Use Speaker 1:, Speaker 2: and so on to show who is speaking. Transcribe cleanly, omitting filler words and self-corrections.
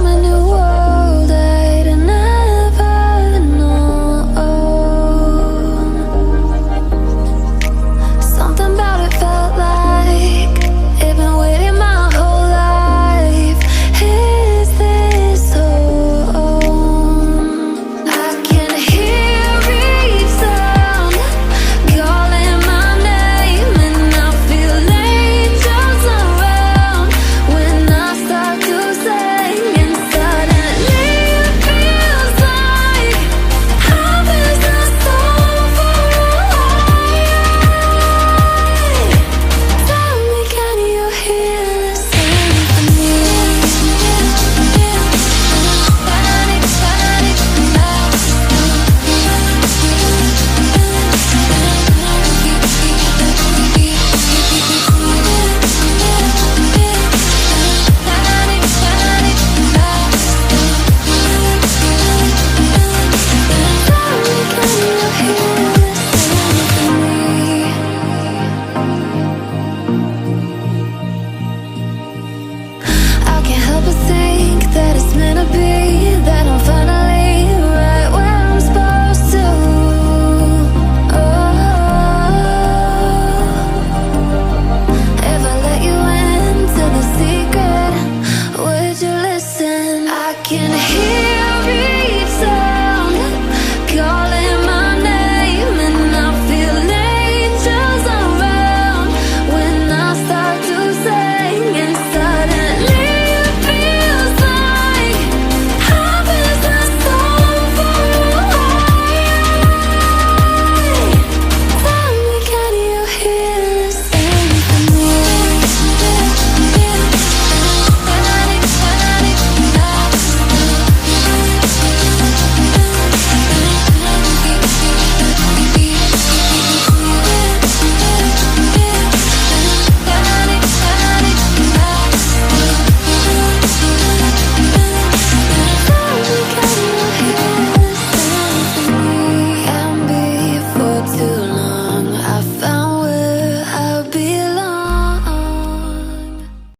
Speaker 1: from a new world I'd never known. Something about it felt like it'd been waiting my whole life. Is this home? I can hear each sound calling my name, and I feel angels around when I start to sing. And suddenly it feels like heaven's not so far away. Tell me, can you hear the symphony? I can't help but think that it's meant to be, that I'm finally right where I'm supposed to. Oh, if I let you into the secret, would you listen? I can hear